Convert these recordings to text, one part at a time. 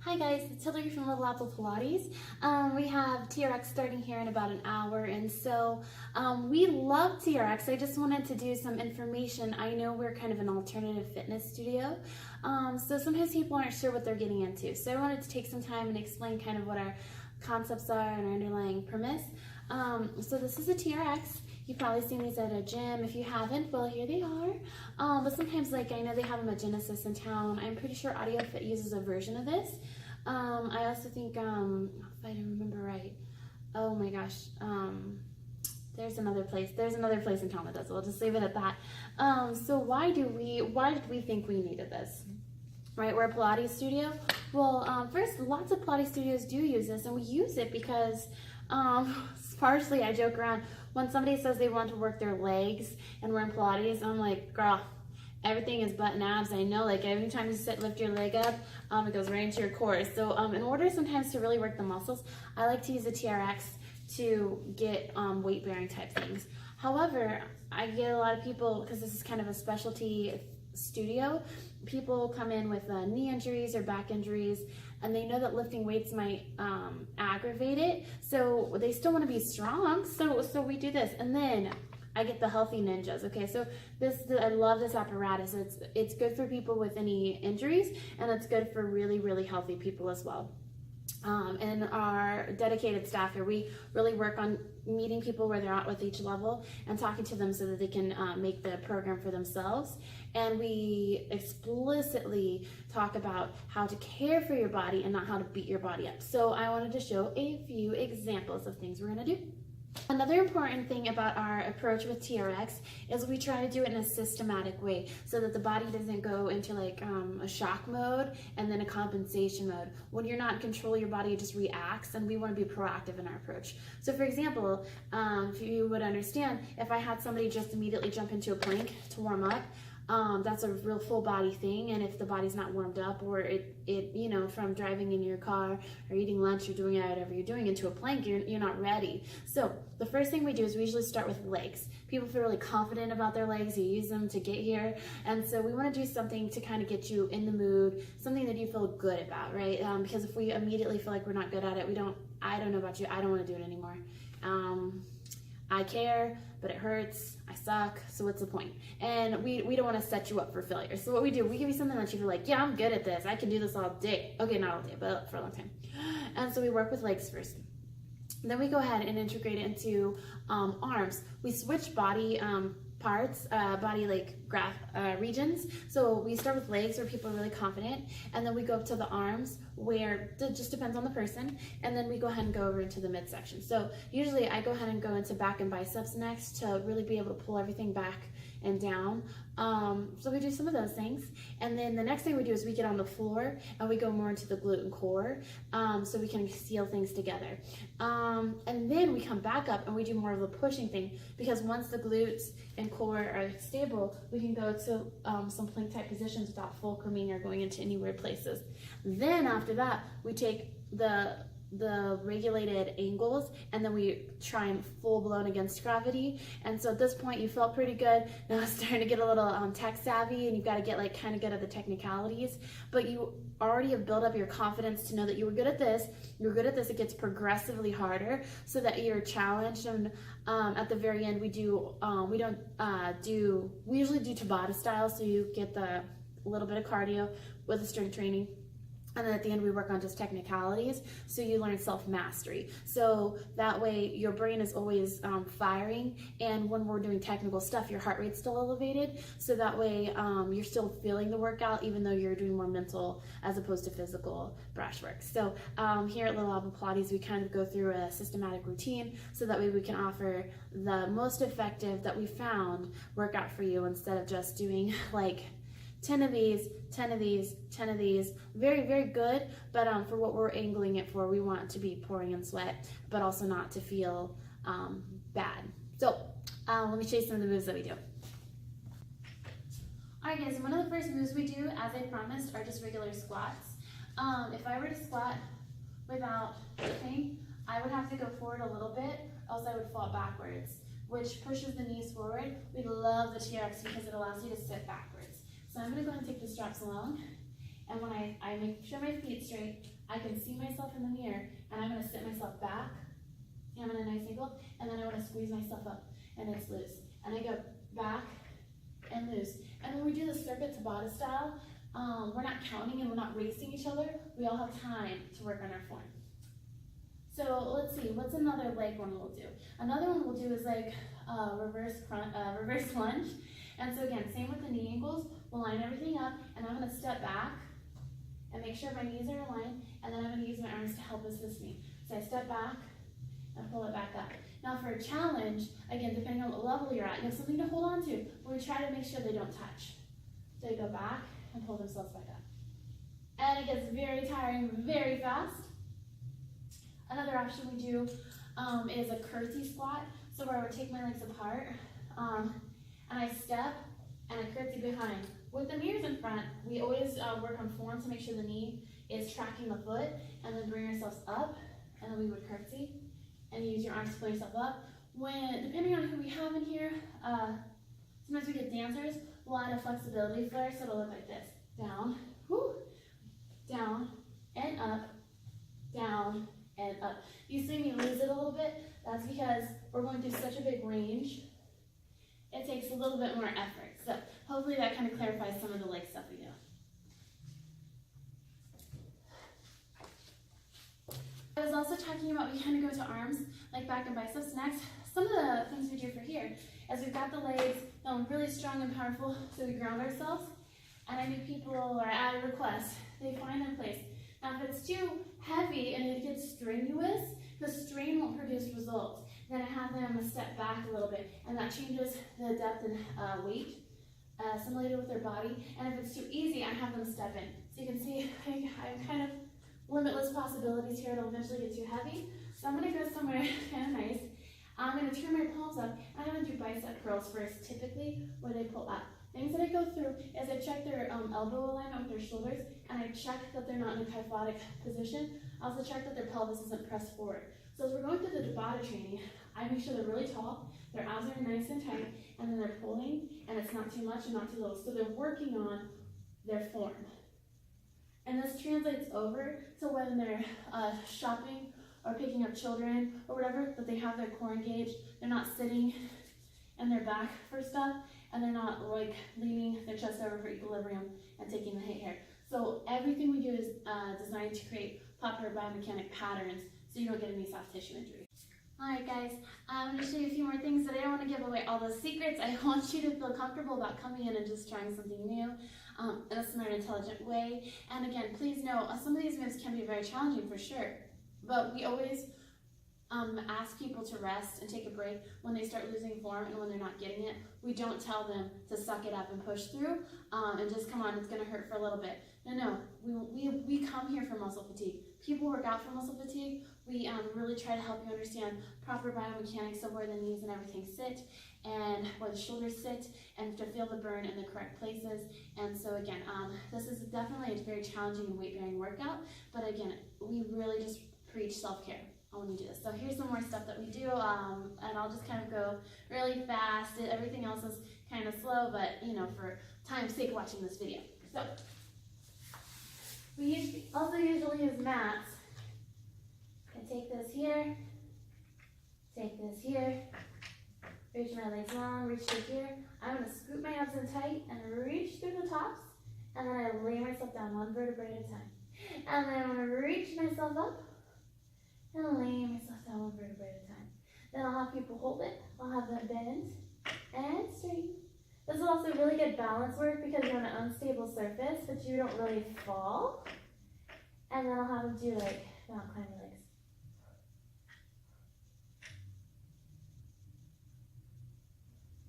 Hi guys, it's Hillary from Little Apple Pilates. We have TRX starting here in about an hour, and so we love TRX. I just wanted to do some information. I know we're kind of an alternative fitness studio, so sometimes people aren't sure what they're getting into. So I wanted to take some time and explain kind of what our concepts are and our underlying premise. So this is a TRX. You've probably seen these at a gym. If you haven't, well, here they are. But sometimes, like, I know they have them at Genesis in town. I'm pretty sure AudioFit uses a version of this. I also think, if I remember right, oh my gosh, there's another place in town that does it. We'll just leave it at that. So why did we think we needed this? Right, we're a Pilates studio. Well, first, lots of Pilates studios do use this, and we use it because, partially I joke around, when somebody says they want to work their legs and we're in Pilates, I'm like, girl, everything is butt and abs. I know, like, every time you lift your leg up, it goes right into your core. So in order sometimes to really work the muscles, I like to use the TRX to get weight bearing type things. However, I get a lot of people, because this is kind of a specialty studio, people come in with knee injuries or back injuries, and they know that lifting weights might aggravate it, so they still want to be strong, so we do this. And then I get the healthy ninjas. Okay, so I love this apparatus. It's good for people with any injuries, and it's good for really healthy people as well. And our dedicated staff here, we really work on meeting people where they're at with each level and talking to them so that they can make the program for themselves. And we explicitly talk about how to care for your body and not how to beat your body up. So I wanted to show a few examples of things we're going to do. Another important thing about our approach with TRX is we try to do it in a systematic way so that the body doesn't go into like a shock mode and then a compensation mode. When you're not in control, your body just reacts, and we want to be proactive in our approach. So for example, if you would understand, if I had somebody just immediately jump into a plank to warm up, that's a real full body thing, and if the body's not warmed up, or it you know, from driving in your car or eating lunch or doing whatever you're doing into a plank, you're not ready. So the first thing we do is we usually start with legs. People feel really confident about their legs, you use them to get here, and so we want to do something to kind of get you in the mood, something that you feel good about, right? Because if we immediately feel like we're not good at it, I don't know about you, I don't want to do it anymore. I care, but it hurts, I suck, so what's the point? And we don't want to set you up for failure. So what we do, we give you something that you feel like, yeah, I'm good at this, I can do this all day. Okay, not all day, but for a long time. And so we work with legs first. Then we go ahead and integrate it into arms. We switch body parts, body like graph regions. So we start with legs where people are really confident, and then we go up to the arms where it just depends on the person, and then we go ahead and go over into the midsection. So usually I go ahead and go into back and biceps next to really be able to pull everything back and down. So we do some of those things, and then the next thing we do is we get on the floor and we go more into the glute and core, so we can seal things together. And then we come back up and we do more of a pushing thing, because once the glutes and core are stable, we can go to some plank type positions without fulcruming or going into any weird places. Then after that, we take the regulated angles, and then we try and full blown against gravity. And so at this point you felt pretty good. Now it's starting to get a little tech savvy, and you've got to get like kind of good at the technicalities, but you already have built up your confidence to know that you were good at this, it gets progressively harder so that you're challenged. And at the very end we usually do Tabata style, so you get the little bit of cardio with the strength training. And then at the end we work on just technicalities, so you learn self-mastery. So that way your brain is always firing, and when we're doing technical stuff, your heart rate's still elevated, so that way you're still feeling the workout even though you're doing more mental as opposed to physical brush work. So here at Little Apple Pilates, we kind of go through a systematic routine so that way we can offer the most effective that we found workout for you, instead of just doing like 10 of these, 10 of these, 10 of these. Very good, but for what we're angling it for, we want it to be pouring in sweat, but also not to feel bad. So let me show you some of the moves that we do. Alright guys, one of the first moves we do, as I promised, are just regular squats. If I were to squat without lifting, I would have to go forward a little bit, else I would fall backwards, which pushes the knees forward. We love the TRX because it allows you to sit backwards. So I'm going to go ahead and take the straps along, and when I make sure my feet straight, I can see myself in the mirror, and I'm going to sit myself back, I'm in a nice angle, and then I want to squeeze myself up, and it's loose. And I go back and loose. And when we do the circuit Tabata style, we're not counting and we're not racing each other. We all have time to work on our form. So let's see, what's another leg one we'll do? Another one we'll do is like reverse lunge. And so again, same with the knee angles. We'll line everything up, and I'm going to step back and make sure my knees are aligned, and then I'm going to use my arms to help assist me. So I step back and pull it back up. Now for a challenge, again, depending on what level you're at, you have something to hold on to, but we try to make sure they don't touch. So they go back and pull themselves back up. And it gets very tiring very fast. Another option we do is a curtsy squat. So where I would take my legs apart, and I step and I curtsy behind. With the mirrors in front, we always work on form to make sure the knee is tracking the foot, and then bring ourselves up, and then we would curtsy and use your arms to pull yourself up. When, depending on who we have in here, sometimes we get dancers, we'll add a flexibility flare, so it'll look like this. Down, whoo, down, and up, down, and up. You see me lose it a little bit? That's because we're going through such a big range. It takes a little bit more effort. So hopefully that kind of clarifies some of the leg stuff we do. I was also talking about we kind of go to arms, like back and biceps next. Some of the things we do for here is we've got the legs really strong and powerful, so we ground ourselves. And I know people are at a request, they find their place. Now if it's too heavy and it gets strenuous, the strain won't produce results. Then I have them step back a little bit, and that changes the depth and weight assimilated with their body. And if it's too easy, I have them step in. So you can see I'm kind of limitless possibilities here. It'll eventually get too heavy. So I'm going to go somewhere kind of nice. I'm going to turn my palms up. I'm going to do bicep curls first, typically where they pull up. Things that I go through is I check their elbow alignment with their shoulders, and I check that they're not in a kyphotic position. I also check that their pelvis isn't pressed forward. So as we're going through the Tabata training, I make sure they're really tall, their abs are nice and tight, and then they're pulling, and it's not too much and not too little. So they're working on their form. And this translates over to when they're shopping or picking up children or whatever, that they have their core engaged. They're not sitting in their back for stuff, and they're not like leaning their chest over for equilibrium and taking the hit here. So everything we do is designed to create proper biomechanic patterns so you don't get any soft tissue injury. Alright guys, I'm going to show you a few more things, but I don't want to give away all the secrets. I want you to feel comfortable about coming in and just trying something new in a smart, intelligent way. And again, please know, some of these moves can be very challenging for sure, but we always ask people to rest and take a break when they start losing form and when they're not getting it. We don't tell them to suck it up and push through and just come on, it's going to hurt for a little bit. No, we come here for muscle fatigue. People work out for muscle fatigue. We really try to help you understand proper biomechanics of where the knees and everything sit and where the shoulders sit, and to feel the burn in the correct places. And so again, this is definitely a very challenging weight-bearing workout, but again, we really just preach self-care when you do this. So here's some more stuff that we do, and I'll just kind of go really fast. Everything else is kind of slow, but you know, for time's sake watching this video. So we also usually use mats. I take this here, reach my legs long, reach through here. I'm going to scoop my abs in tight and reach through the tops, and then I lay myself down one vertebrae at a time. And then I'm going to reach myself up and lay myself down one vertebrae at a time. Then I'll have people hold it. I'll have them bend and straighten. This is also really good balance work because you're on an unstable surface, but you don't really fall. And then I'll have them do like mountain climbing legs.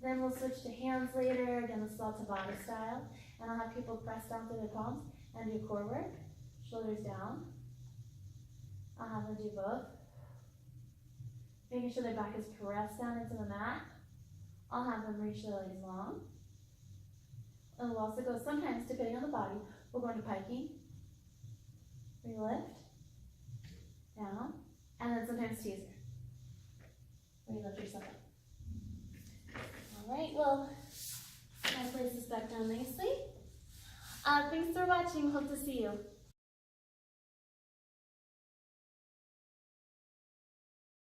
Then we'll switch to hands later. Again, this is all Tabata style. And I'll have people press down through their palms and do core work. Shoulders down. I'll have them do both. Making sure their back is pressed down into the mat. I'll have them reach their legs long. And we'll also go sometimes, depending on the body, we'll go into piking. We lift. Down. And then sometimes teaser. Where you lift yourself up. Alright, well, I'm going to place this back down nicely. Thanks for watching. Hope to see you.